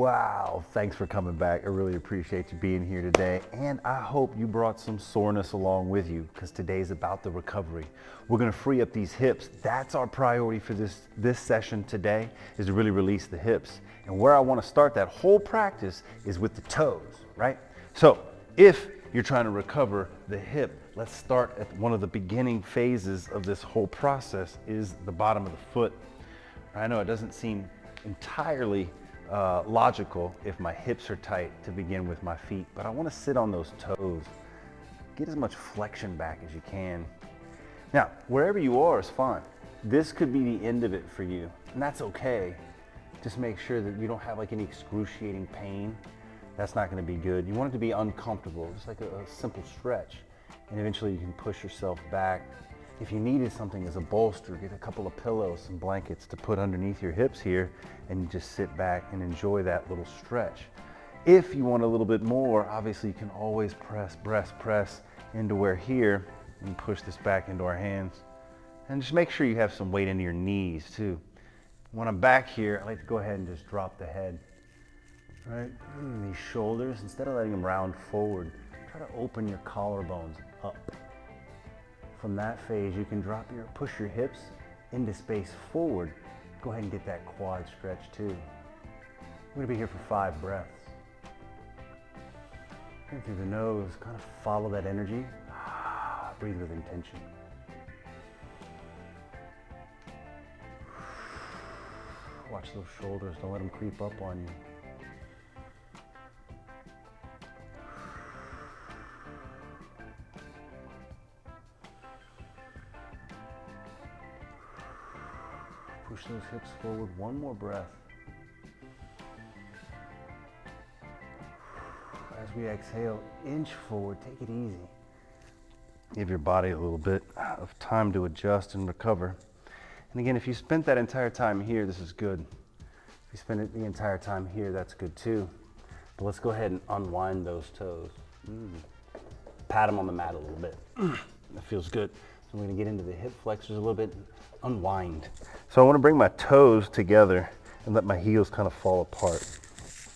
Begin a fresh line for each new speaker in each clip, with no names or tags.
Wow, thanks for coming back. I really appreciate you being here today. And I hope you brought some soreness along with you, because today's about the recovery. We're gonna free up these hips. That's our priority for this session today, is to really release the hips. And where I wanna start that whole practice is with the toes, right? So if you're trying to recover the hip, let's start at one of the beginning phases of this whole process is the bottom of the foot. I know it doesn't seem entirely logical if my hips are tight to begin with my feet, but I want to sit on those toes. Get as much flexion back as you can. Now, wherever you are is fine. This could be the end of it for you, and that's okay. Just make sure that you don't have like any excruciating pain. That's not going to be good. You want it to be uncomfortable, just like a simple stretch, and eventually you can push yourself back. If you needed something as a bolster, get a couple of pillows, some blankets to put underneath your hips here, and just sit back and enjoy that little stretch. If you want a little bit more, obviously you can always press into where here, and push this back into our hands. And just make sure you have some weight into your knees too. When I'm back here, I like to go ahead and just drop the head, right? These shoulders, instead of letting them round forward, try to open your collarbones up. From that phase, you can push your hips into space forward. Go ahead and get that quad stretch too. We're gonna be here for 5 breaths. In through the nose, kind of follow that energy. Breathe with intention. Watch those shoulders, don't let them creep up on you. Push those hips forward, one more breath. As we exhale, inch forward, take it easy. Give your body a little bit of time to adjust and recover. And again, if you spent that entire time here, this is good. If you spend it the entire time here, that's good too. But let's go ahead and unwind those toes. Pat them on the mat a little bit. That feels good. So we're gonna get into the hip flexors a little bit, unwind. So I wanna bring my toes together and let my heels kind of fall apart.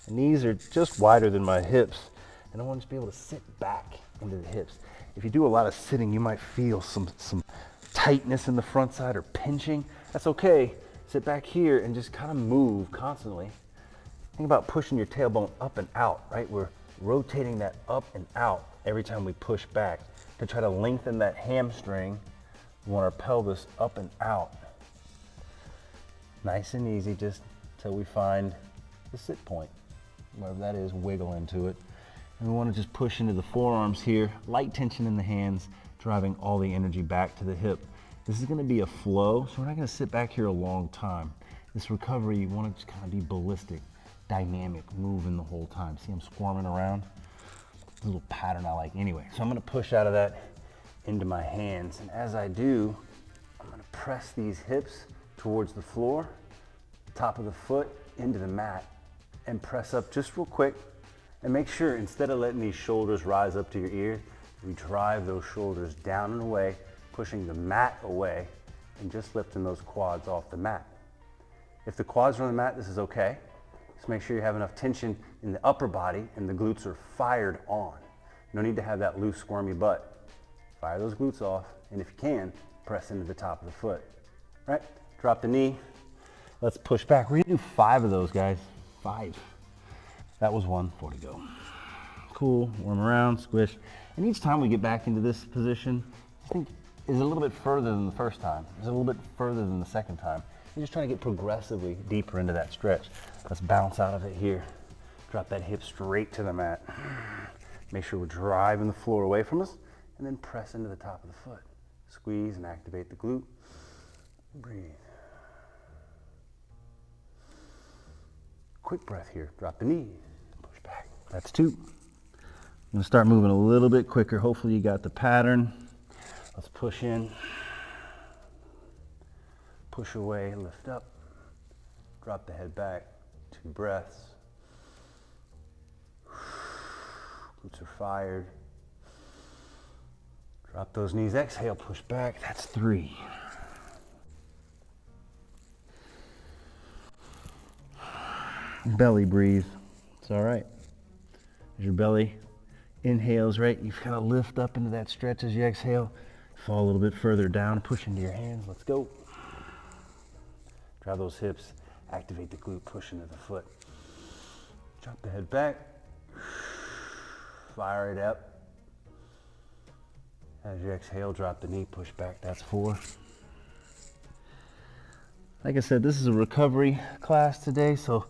The knees are just wider than my hips, and I want to be able to sit back into the hips. If you do a lot of sitting, you might feel some tightness in the front side or pinching. That's okay. Sit back here and just kind of move constantly. Think about pushing your tailbone up and out, right? We're rotating that up and out every time we push back to try to lengthen that hamstring. We want our pelvis up and out. Nice and easy, just till we find the sit point. Wherever that is, wiggle into it. And we want to just push into the forearms here, light tension in the hands, driving all the energy back to the hip. This is going to be a flow, so we're not going to sit back here a long time. This recovery, you want to just kind of be ballistic, dynamic, moving the whole time. See I'm squirming around? It's a little pattern I like anyway. So I'm going to push out of that into my hands, and as I do, I'm going to press these hips towards the floor, top of the foot into the mat, and press up just real quick. And make sure, instead of letting these shoulders rise up to your ears, we drive those shoulders down and away, pushing the mat away, and just lifting those quads off the mat. If the quads are on the mat, this is okay. Just make sure you have enough tension in the upper body and the glutes are fired on. No need to have that loose, squirmy butt. Fire those glutes off, and if you can, press into the top of the foot. Right? Drop the knee. Let's push back. We're gonna do 5 of those, guys. 5. That was 1, 4 to go. Cool, warm around, squish. And each time we get back into this position, I think is a little bit further than the first time. It's a little bit further than the second time. You're just trying to get progressively deeper into that stretch. Let's bounce out of it here. Drop that hip straight to the mat. Make sure we're driving the floor away from us, and then press into the top of the foot. Squeeze and activate the glute. Breathe. Quick breath here. Drop the knees. Push back. That's 2. I'm going to start moving a little bit quicker. Hopefully you got the pattern. Let's push in. Push away, lift up. Drop the head back. 2 breaths. Glutes are fired. Drop those knees. Exhale, push back. That's 3. belly breathe. It's all right. As your belly inhales, right, you've got to lift up into that stretch. As you exhale, fall a little bit further down, push into your hands. Let's go. Drive those hips, activate the glute, push into the foot. Drop the head back, fire it up. As you exhale, drop the knee, push back. That's 4. Like I said, this is a recovery class today, so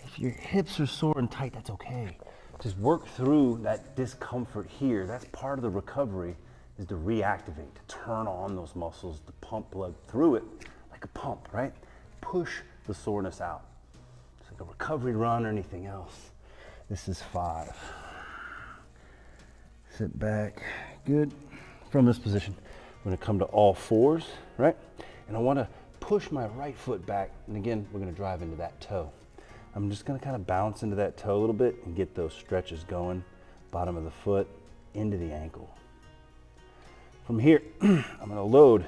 if your hips are sore and tight, that's okay. Just work through that discomfort here. That's part of the recovery, is to reactivate, to turn on those muscles, to pump blood through it like a pump, right? Push the soreness out. It's like a recovery run or anything else. This is 5. Sit back, good. From this position, I'm gonna come to all 4s, right? And I wanna push my right foot back, and again, we're gonna drive into that toe. I'm just gonna kind of bounce into that toe a little bit and get those stretches going. Bottom of the foot into the ankle. From here, I'm gonna load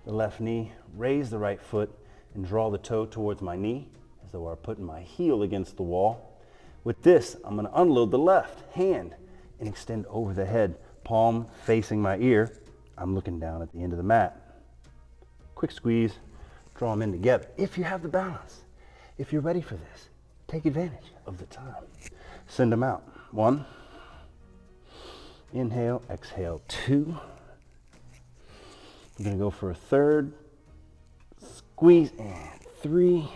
the left knee, raise the right foot, and draw the toe towards my knee, as though I'm putting my heel against the wall. With this, I'm gonna unload the left hand and extend over the head, palm facing my ear. I'm looking down at the end of the mat. Quick squeeze, draw them in together. If you have the balance, if you're ready for this, take advantage of the time. Send them out. 1, inhale, exhale, 2. We're gonna go for a 3rd, squeeze, and 3.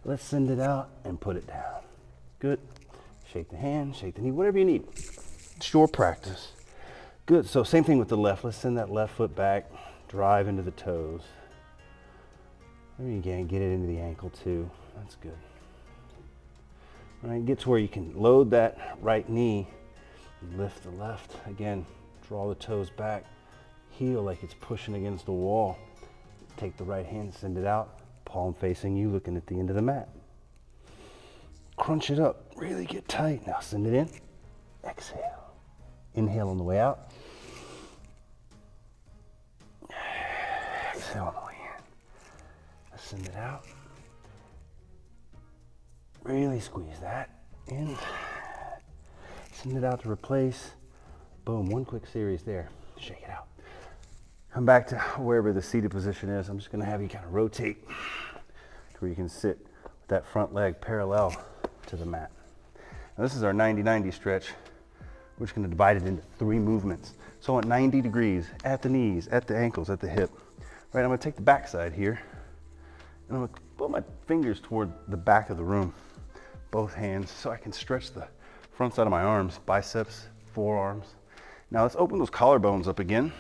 Let's send it out and put it down. Good. Shake the hand, shake the knee, whatever you need. It's your practice. Good, so same thing with the left. Let's send that left foot back, drive into the toes. Maybe again, get it into the ankle too. That's good. All right, get to where you can load that right knee, lift the left. Again, draw the toes back, heel like it's pushing against the wall. Take the right hand, send it out, palm facing you, looking at the end of the mat. Crunch it up, really get tight. Now send it in, exhale. Inhale on the way out. Exhale on the way in. Send it out. Really squeeze that in. Send it out to replace. Boom, 1 quick series there. Shake it out. Come back to wherever the seated position is. I'm just gonna have you kind of rotate to where you can sit with that front leg parallel to the mat. Now this is our 90-90 stretch. We're just gonna divide it into 3 movements. So at 90 degrees, at the knees, at the ankles, at the hip. Right, I'm gonna take the back side here, and I'm gonna put my fingers toward the back of the room, both hands, so I can stretch the front side of my arms, biceps, forearms. Now let's open those collarbones up again,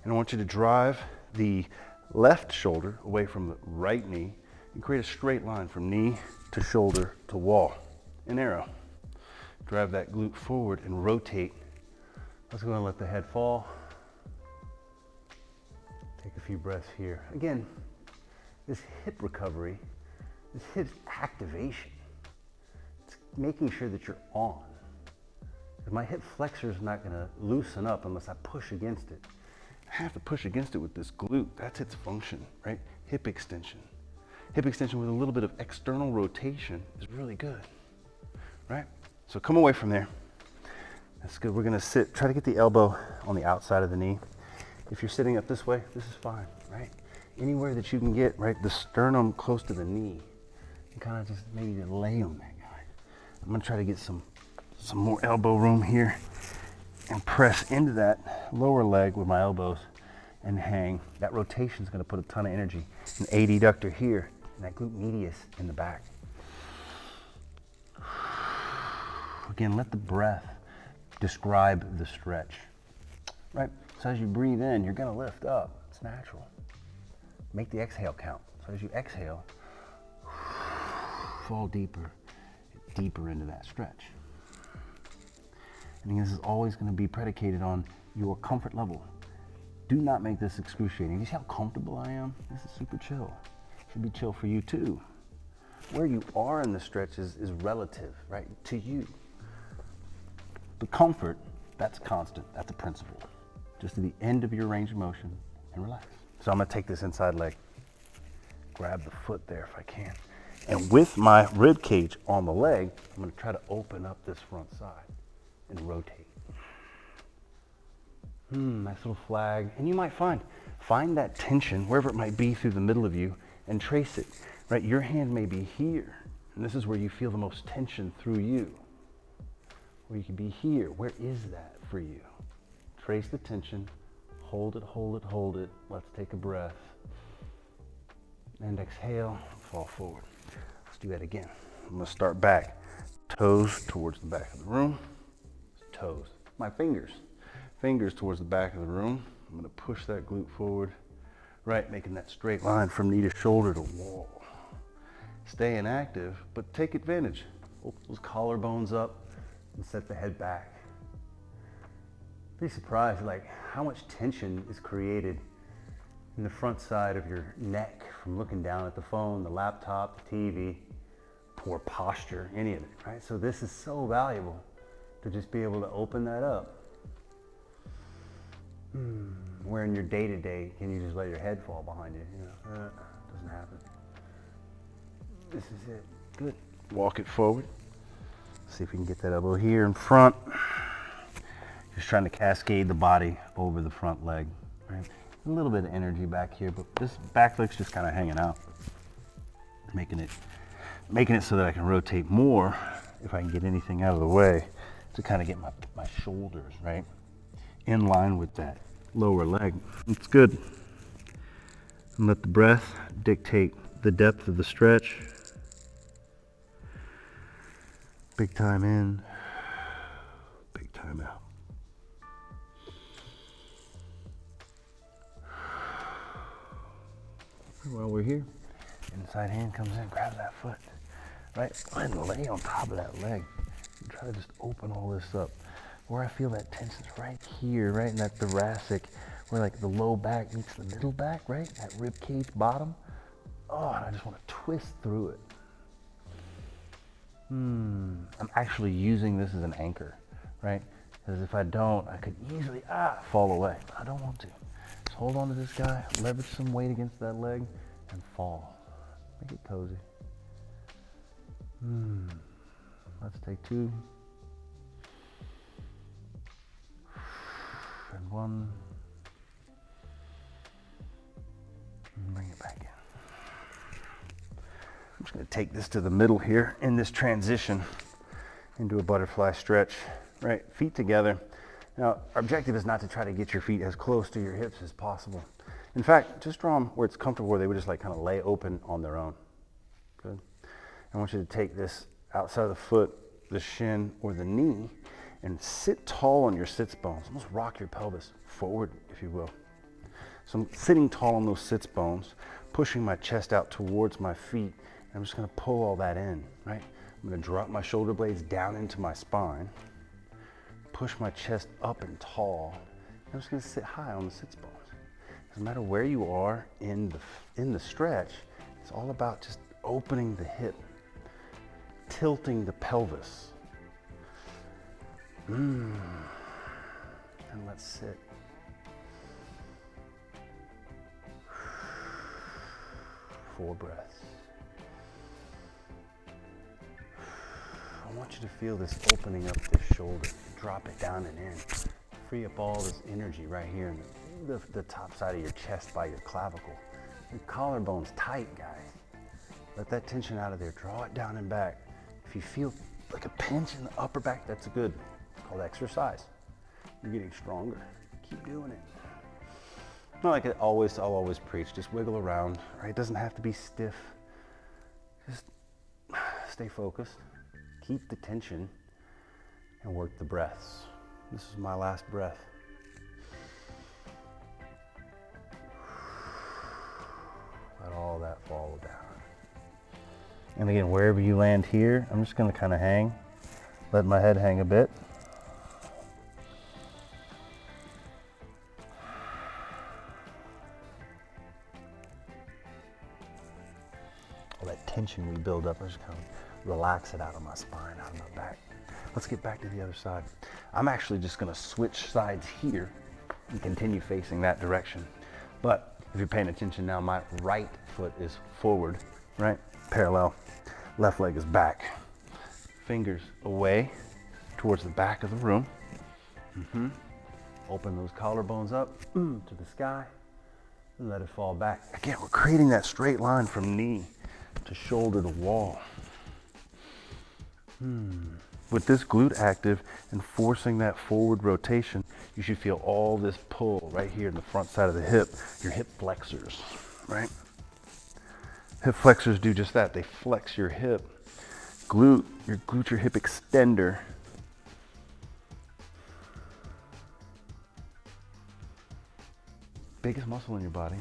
and I want you to drive the left shoulder away from the right knee and create a straight line from knee to shoulder to wall. An arrow. Drive that glute forward and rotate. Let's go and let the head fall. Take a few breaths here. Again, this hip recovery, this hip activation, it's making sure that you're on. Because my hip flexor is not gonna loosen up unless I push against it. I have to push against it with this glute. That's its function, right? Hip extension. Hip extension with a little bit of external rotation is really good, right? So come away from there. That's good. We're gonna sit, try to get the elbow on the outside of the knee. If you're sitting up this way, this is fine, right? Anywhere that you can get, right, the sternum close to the knee, and kind of just maybe lay on that guy. I'm gonna try to get some more elbow room here and press into that lower leg with my elbows and hang. That rotation is gonna put a ton of energy. An adductor here, and that glute medius in the back. Again, let the breath describe the stretch, right? So as you breathe in, you're gonna lift up. It's natural. Make the exhale count. So as you exhale, fall deeper, deeper into that stretch. And this is always gonna be predicated on your comfort level. Do not make this excruciating. You see how comfortable I am? This is super chill. It should be chill for you too. Where you are in the stretch is relative, right, to you. The comfort, that's constant, that's a principle. Just to the end of your range of motion and relax. So I'm gonna take this inside leg, grab the foot there if I can, And with my rib cage on the leg, I'm gonna try to open up this front side and rotate. Nice little flag. And you might find that tension wherever it might be through the middle of you and trace it, right? Your hand may be here, and this is where you feel the most tension through you. Or you could be here. Where is that for you? Trace the tension, hold it, hold it, hold it. Let's take a breath. And exhale, fall forward. Let's do that again. I'm gonna start back. Toes towards the back of the room. Toes. My fingers towards the back of the room. I'm gonna push that glute forward, right, making that straight line from knee to shoulder to wall. Staying active, but take advantage. Open those collarbones up and set the head back. Be surprised like how much tension is created in the front side of your neck from looking down at the phone, the laptop, the TV, poor posture, any of it, right? So this is so valuable to just be able to open that up. Where in your day-to-day, can you just let your head fall behind you? You know, doesn't happen. This is it. Good. Walk it forward. See if we can get that elbow here in front. Just trying to cascade the body over the front leg, right? A little bit of energy back here, but this back leg's just kind of hanging out. Making it so that I can rotate more if I can get anything out of the way to kind of get my shoulders, right, in line with that lower leg. It's good. And let the breath dictate the depth of the stretch. Big time in, big time out. While we're here, inside hand comes in, grabs that foot, right? Go ahead and lay on top of that leg. And try to just open all this up. Where I feel that tension's right here, right in that thoracic, where like the low back meets the middle back, right? That rib cage bottom. Oh, and I just want to twist through it. I'm actually using this as an anchor, right? Because if I don't, I could easily fall away. I don't want to. Just hold on to this guy, leverage some weight against that leg, and fall. Make it cozy. Let's take 2. And 1. And bring it back in. I'm just going to take this to the middle here in this transition into a butterfly stretch, right? Feet together. Now, our objective is not to try to get your feet as close to your hips as possible. In fact, just draw them where it's comfortable, where they would just like kind of lay open on their own. Good. I want you to take this outside of the foot, the shin, or the knee, and sit tall on your sits bones. Almost rock your pelvis forward, if you will. So I'm sitting tall on those sits bones, pushing my chest out towards my feet. And I'm just gonna pull all that in, right? I'm gonna drop my shoulder blades down into my spine, push my chest up and tall. I'm just gonna sit high on the sits bones. No matter where you are in the stretch, it's all about just opening the hip, tilting the pelvis. And let's sit. 4 breaths. I want you to feel this opening up this shoulder. Drop it down and in. Free up all this energy right here in the top side of your chest by your clavicle. Your collarbone's tight, guys. Let that tension out of there. Draw it down and back. If you feel like a pinch in the upper back, that's good. It's called exercise. You're getting stronger. Keep doing it. Not like I'll always preach. Just wiggle around, right? It doesn't have to be stiff. Just stay focused. Keep the tension and work the breaths. This is my last breath. Let all that fall down. And again, wherever you land here, I'm just going to kind of hang. Let my head hang a bit. All that tension we build up, I just kind of relax it out of my spine, out of my back. Let's get back to the other side. I'm actually just going to switch sides here and continue facing that direction. But if you're paying attention now, my right foot is forward, right? Parallel. Left leg is back. Fingers away towards the back of the room. Open those collarbones up to the sky and let it fall back. Again, we're creating that straight line from knee to shoulder to wall. With this glute active and forcing that forward rotation, you should feel all this pull right here in the front side of the hip, your hip flexors, right? Hip flexors do just that. They flex your hip. Glute, your hip extender. Biggest muscle in your body,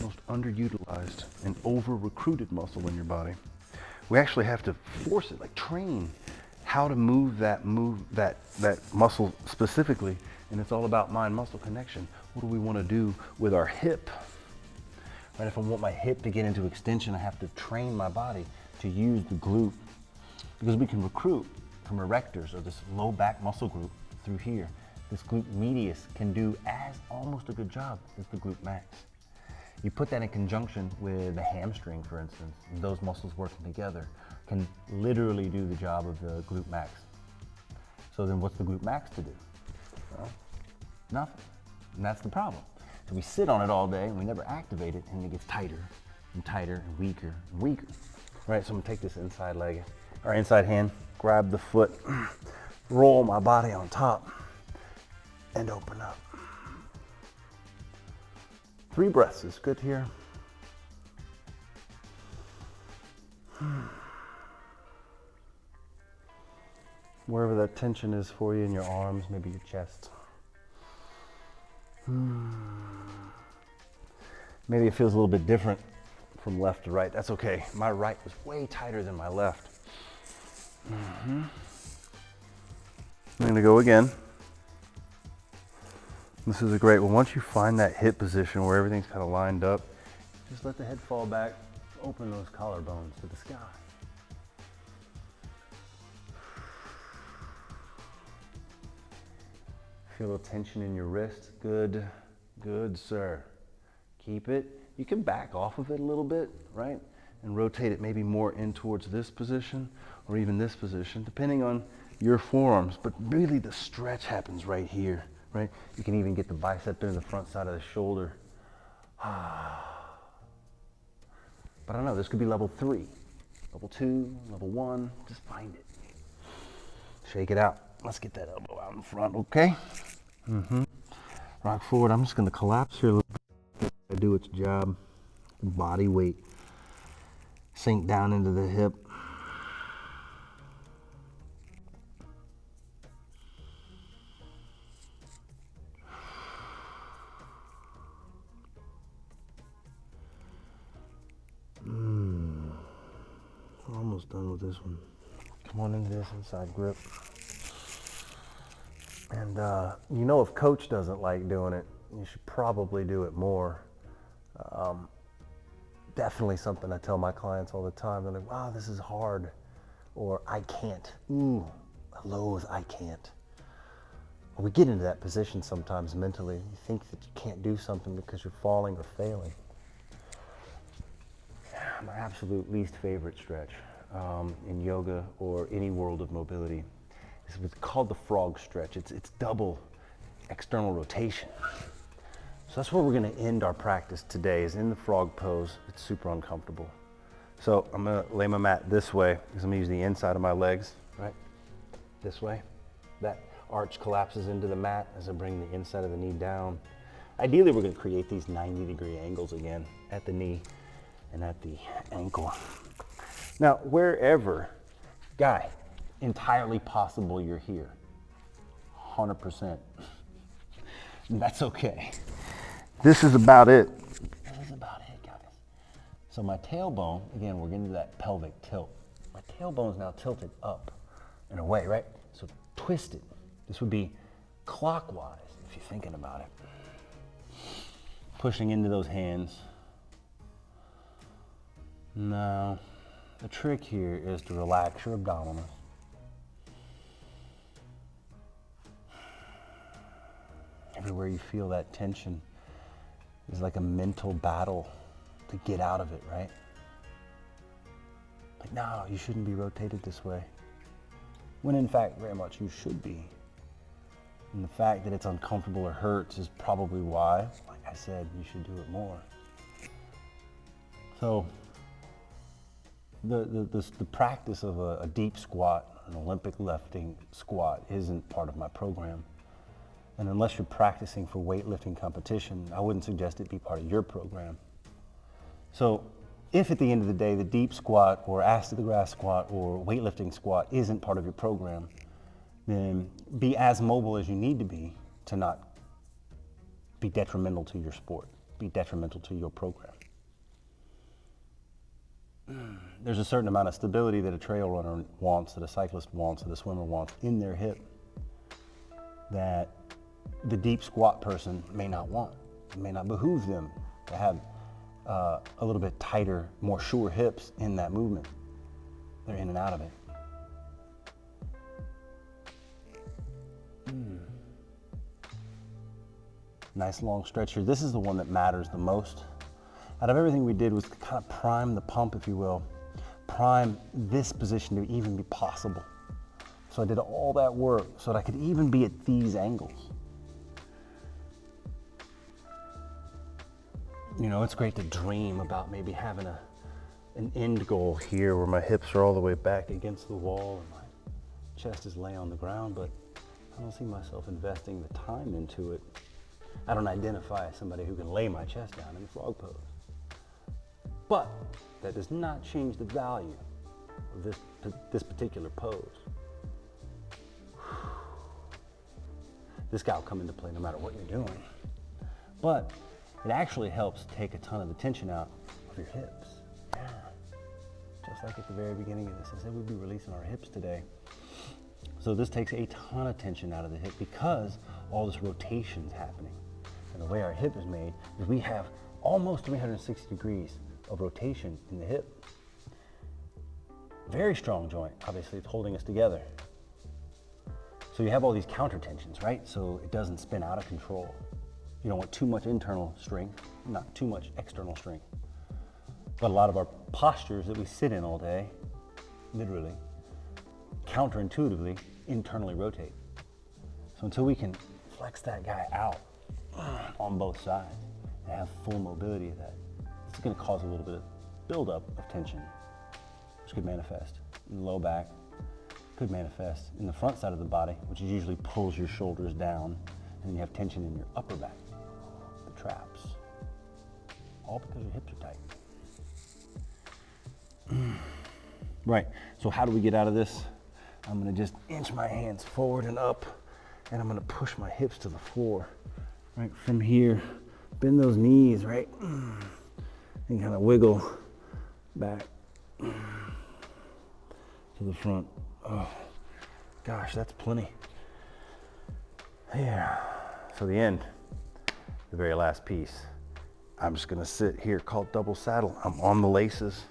most underutilized and over-recruited muscle in your body. We actually have to force it, like train how to move that muscle specifically, and it's all about mind-muscle connection. What do we want to do with our hip? Right? If I want my hip to get into extension, I have to train my body to use the glute, because we can recruit from erectors, or this low back muscle group, through here. This glute medius can do as almost a good job as the glute max. You put that in conjunction with the hamstring, for instance, and those muscles working together can literally do the job of the glute max. So then what's the glute max to do? Well, nothing. And that's the problem. So we sit on it all day and we never activate it, and it gets tighter and tighter and weaker and weaker. Right, so I'm gonna take this inside leg, or inside hand, grab the foot, roll my body on top, and open up. 3 breaths is good here. Wherever that tension is for you in your arms, maybe your chest. Maybe it feels a little bit different from left to right. That's okay. My right was way tighter than my left. I'm gonna go again. This is a great one. Once you find that hip position where everything's kind of lined up, just let the head fall back, open those collarbones to the sky. Feel a little tension in your wrist. Good, good, sir. Keep it. You can back off of it a little bit, right? And rotate it maybe more in towards this position or even this position, depending on your forearms. But really the stretch happens right here, right? You can even get the bicep in the front side of the shoulder. But I don't know, this could be level 3, level 2, level 1, just find it. Shake it out. Let's get that elbow out in front, okay? Rock forward. I'm just gonna collapse here a little bit. Do its job. Body weight. Sink down into the hip. Almost done with this one. Come on into this inside grip. And you know, if coach doesn't like doing it, you should probably do it more. Definitely something I tell my clients all the time. They're like, wow, this is hard. Or I can't. Ooh, I loathe I can't. Well, we get into that position sometimes mentally. You think that you can't do something because you're falling or failing. My absolute least favorite stretch in yoga or any world of mobility is what's called the frog stretch. It's double external rotation. So that's where we're gonna end our practice today, is in the frog pose. It's super uncomfortable. So I'm gonna lay my mat this way, because I'm gonna use the inside of my legs, right? This way. That arch collapses into the mat as I bring the inside of the knee down. Ideally, we're gonna create these 90-degree angles again at the knee and at the ankle. Now, wherever, guy, entirely possible you're here, 100%. That's okay. This is about it. This is about it, guys. So my tailbone, again, we're getting to that pelvic tilt. My tailbone is now tilted up and away, right? So twist it. This would be clockwise, if you're thinking about it. Pushing into those hands. Now, the trick here is to relax your abdominis. Everywhere you feel that tension is like a mental battle to get out of it, right? Like, no, you shouldn't be rotated this way. When in fact, very much you should be. And the fact that it's uncomfortable or hurts is probably why, like I said, you should do it more. So the practice of a deep squat, an Olympic lifting squat, isn't part of my program. And unless you're practicing for weightlifting competition, I wouldn't suggest it be part of your program. So if at the end of the day, the deep squat or ass to the grass squat or weightlifting squat isn't part of your program, then be as mobile as you need to be to not be detrimental to your sport, be detrimental to your program. There's a certain amount of stability that a trail runner wants, that a cyclist wants, that a swimmer wants in their hip that the deep squat person may not want. It may not behoove them to have a little bit tighter, more sure hips in that movement. They're in and out of it. Nice long stretch here. This is the one that matters the most. Out of everything we did was kind of prime the pump, if you will. Prime this position to even be possible. So I did all that work so that I could even be at these angles. You know, it's great to dream about maybe having an end goal here where my hips are all the way back against the wall and my chest is laying on the ground, but I don't see myself investing the time into it. I don't identify as somebody who can lay my chest down in the frog pose. But that does not change the value of this particular pose. This guy will come into play no matter what you're doing. But it actually helps take a ton of the tension out of your hips. Yeah. Just like at the very beginning of this, I said we'd be releasing our hips today. So this takes a ton of tension out of the hip because all this rotation's happening. And the way our hip is made is we have almost 360 degrees of rotation in the hip. Very strong joint, obviously it's holding us together. So you have all these counter tensions, right? So it doesn't spin out of control. You don't want too much internal strength, not too much external strength. But a lot of our postures that we sit in all day, literally, counterintuitively, internally rotate. So until we can flex that guy out on both sides and have full mobility of that, it's gonna cause a little bit of buildup of tension, which could manifest in the low back, could manifest in the front side of the body, which usually pulls your shoulders down, and then you have tension in your upper back, the traps, all because your hips are tight. Right, so how do we get out of this? I'm gonna just inch my hands forward and up, and I'm gonna push my hips to the floor. Right, from here, bend those knees, right? And kind of wiggle back to the front. Oh, gosh, that's plenty. Yeah, so the end, the very last piece. I'm just gonna sit here called double saddle. I'm on the laces.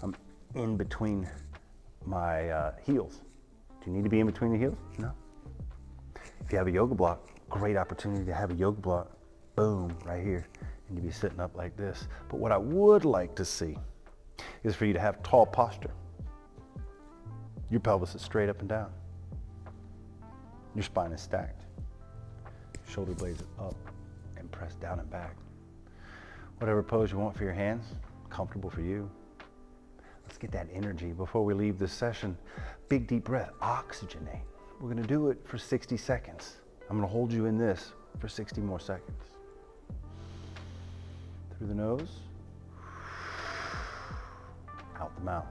I'm in between my heels. Do you need to be in between the heels? No. If you have a yoga block, great opportunity to have a yoga block, boom, right here, and you be sitting up like this. But what I would like to see is for you to have tall posture. Your pelvis is straight up and down. Your spine is stacked. Shoulder blades are up and pressed down and back. Whatever pose you want for your hands, comfortable for you. Let's get that energy before we leave this session. Big deep breath, oxygenate. We're gonna do it for 60 seconds. I'm gonna hold you in this for 60 more seconds. Through the nose, out the mouth.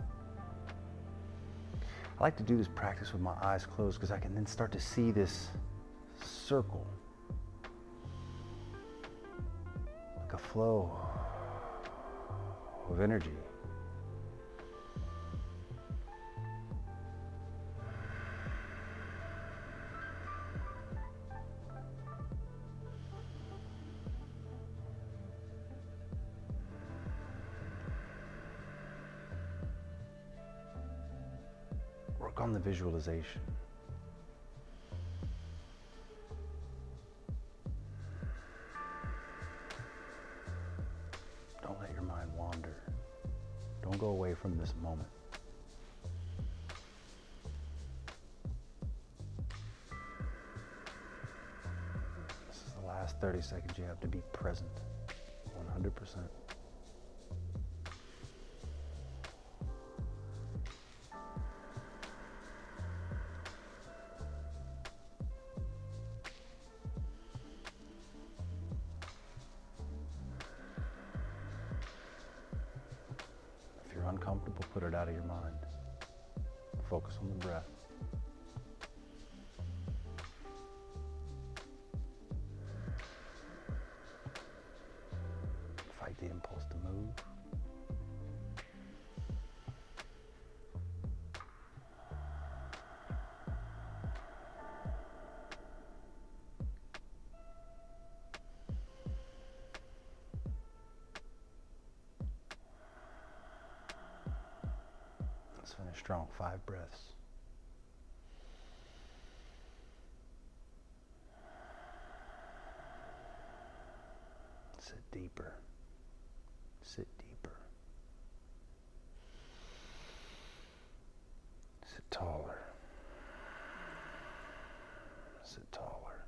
I like to do this practice with my eyes closed because I can then start to see this circle, like a flow of energy. Work on the visualization. Don't let your mind wander. Don't go away from this moment. last 30 seconds, you have to be present, 100%. If you're uncomfortable, put it out of your mind. Focus on the breath. Fight the impulse to move. Let's finish strong. 5 breaths. Sit deeper. Sit deeper. Sit taller. Sit taller.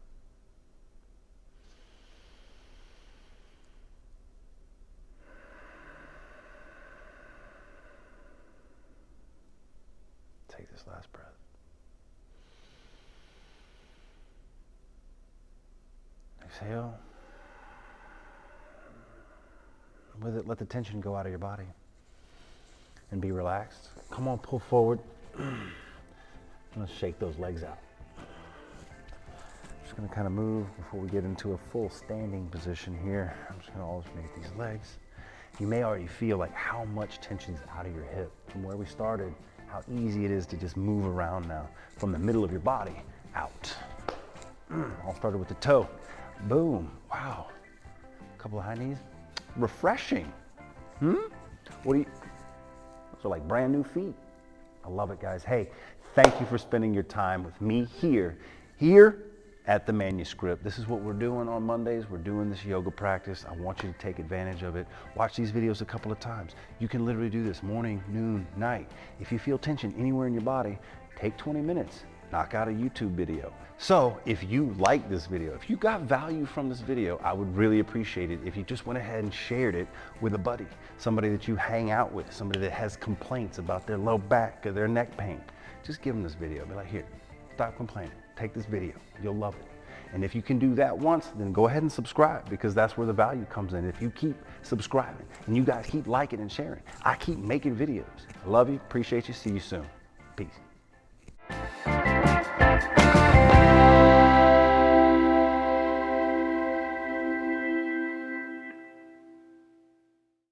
Take this last breath. Exhale. With it, let the tension go out of your body and be relaxed. Come on, pull forward. I'm gonna shake those legs out. Just gonna kind of move before we get into a full standing position here. I'm just gonna alternate these legs. You may already feel like how much tension's out of your hip from where we started, how easy it is to just move around now from the middle of your body out. All started with the toe. Boom, wow. A couple of high knees. Refreshing. What do you, those are like brand new feet. I love it, guys. Hey, thank you for spending your time with me here at the Manuscript. This is what we're doing on Mondays. We're doing this yoga practice. I want you to take advantage of it. Watch these videos a couple of times. You can literally do this morning, noon, night. If you feel tension anywhere in your body, take 20 minutes, knock out a YouTube video. So if you like this video, if you got value from this video, I would really appreciate it if you just went ahead and shared it with a buddy, somebody that you hang out with, somebody that has complaints about their low back or their neck pain. Just give them this video. Be like, here, stop complaining. Take this video. You'll love it. And if you can do that once, then go ahead and subscribe, because that's where the value comes in. If you keep subscribing and you guys keep liking and sharing, I keep making videos. I love you. Appreciate you. See you soon. Peace.